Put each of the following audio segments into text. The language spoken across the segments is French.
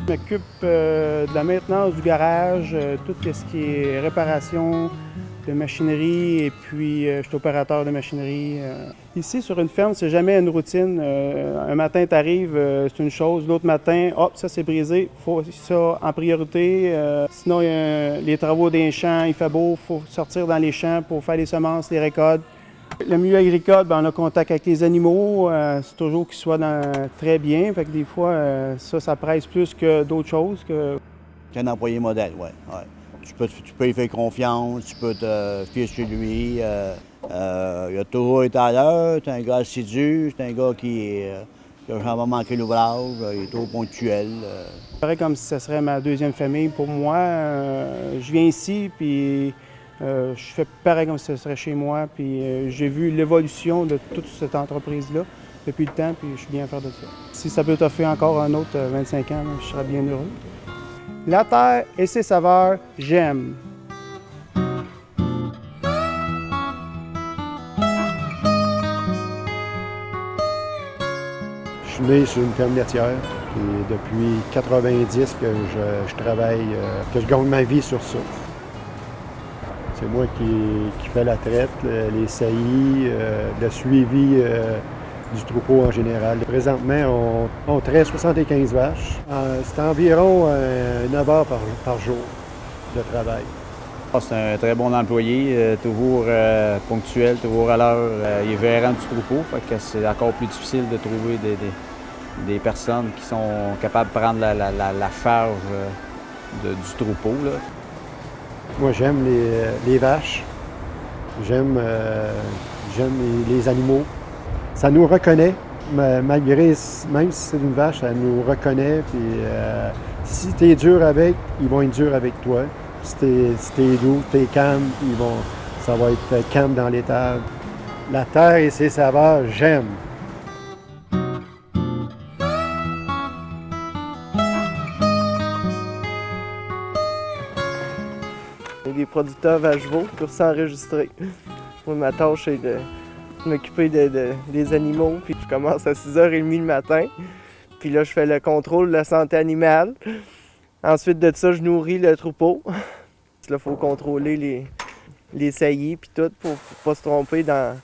Je m'occupe de la maintenance du garage, tout ce qui est réparation de machinerie et puis je suis opérateur de machinerie. Ici, sur une ferme, c'est jamais une routine. Un matin, tu arrives, c'est une chose. L'autre matin, hop, ça c'est brisé, il faut ça en priorité. Sinon, il y a les travaux des champs, il fait beau, il faut sortir dans les champs pour faire les semences, les récoltes. Le milieu agricole, bien, on a contact avec les animaux, c'est toujours qu'ils soient très bien. Fait que des fois, ça presse plus que d'autres choses. Qu'un employé modèle, oui. Ouais. Tu peux y faire confiance, tu peux te fier sur lui. Il a toujours été à l'heure, c'est un gars assidu, c'est un gars qui n'a jamais manqué l'ouvrage, il est toujours ponctuel. C'est pareil comme si ce serait ma deuxième famille pour moi. Je viens ici, puis je fais pareil comme si ce serait chez moi, puis j'ai vu l'évolution de toute cette entreprise-là depuis le temps, puis je suis bien fier de ça. Si ça peut t'offrir encore un autre 25 ans, je serais bien heureux. La terre et ses saveurs, j'aime. Je suis né sur une ferme laitière, puis depuis 90 que je travaille, que je gagne ma vie sur ça. C'est moi qui fais la traite, les saillies, le suivi du troupeau en général. Présentement, on traite 75 vaches. C'est environ 9 heures par jour de travail. C'est un très bon employé, toujours ponctuel, toujours à l'heure. Il est gérant du troupeau, fait que c'est encore plus difficile de trouver des personnes qui sont capables de prendre la charge du troupeau, là. Moi, j'aime les vaches, j'aime les animaux. Ça nous reconnaît, malgré, même si c'est une vache, ça nous reconnaît. Puis, si tu es dur avec, ils vont être durs avec toi. Si t'es doux, t'es calme, ça va être calme dans l'étable. La terre et ses saveurs, j'aime. Il y a des producteurs vaches chevaux pour s'enregistrer. Moi, ma tâche est de m'occuper des animaux. Puis je commence à 6h30 le matin. Puis là, je fais le contrôle de la santé animale. Ensuite de ça, je nourris le troupeau. Là, il faut contrôler les saillies puis tout pour ne pas se tromper dans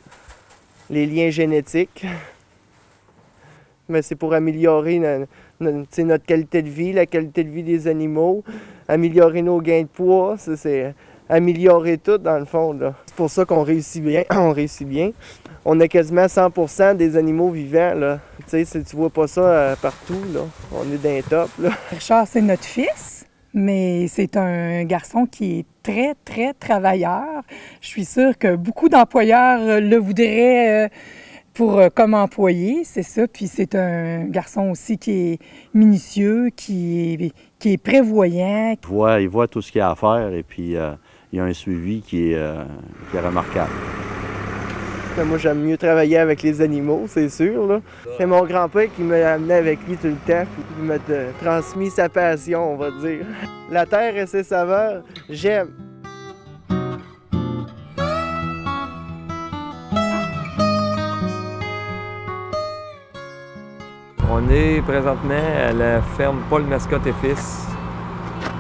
les liens génétiques. Mais c'est pour améliorer notre qualité de vie, la qualité de vie des animaux, améliorer nos gains de poids, c'est améliorer tout dans le fond, là. C'est pour ça qu'on réussit bien. On réussit bien. On a quasiment 100% des animaux vivants, là. Tu sais, tu vois pas ça partout, là. On est dans les tops, là. Richard, c'est notre fils, mais c'est un garçon qui est très, très travailleur. Je suis sûre que beaucoup d'employeurs le voudraient comme employé, c'est ça. Puis c'est un garçon aussi qui est minutieux, qui est prévoyant. Il voit tout ce qu'il y a à faire et puis il y a un suivi qui est remarquable. Moi, j'aime mieux travailler avec les animaux, c'est sûr, là. C'est mon grand-père qui m'a amené avec lui tout le temps, puis il m'a transmis sa passion, on va dire. La terre et ses saveurs, j'aime. On est présentement à la ferme Paul Mascotte et Fils,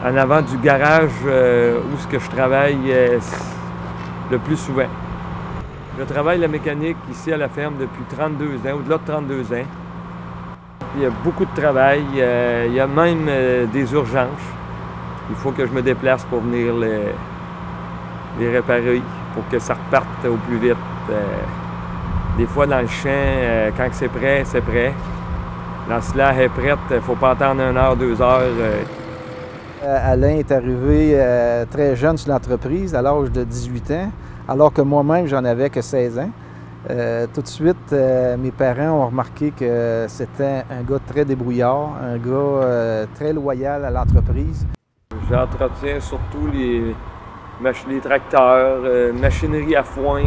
en avant du garage où ce que je travaille le plus souvent. Je travaille la mécanique ici à la ferme depuis 32 ans, au-delà de 32 ans. Il y a beaucoup de travail, il y a même des urgences. Il faut que je me déplace pour venir les réparer, pour que ça reparte au plus vite. Des fois dans le champ, quand c'est prêt, c'est prêt. L'ensilage est prête, il ne faut pas attendre 1 heure, 2 heures. Alain est arrivé très jeune sur l'entreprise, à l'âge de 18 ans, alors que moi-même, j'en avais que 16 ans. Tout de suite, mes parents ont remarqué que c'était un gars très débrouillard, un gars très loyal à l'entreprise. J'entretiens surtout les tracteurs, machinerie à foin,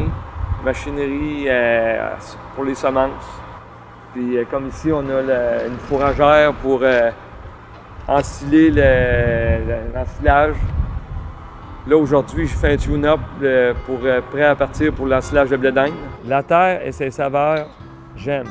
machinerie pour les semences. Puis comme ici, on a une fourragère pour ensiler l'ensilage. Là, aujourd'hui, je fais un tune-up prêt à partir pour l'ensilage de blé d'Inde. La terre et ses saveurs, j'aime.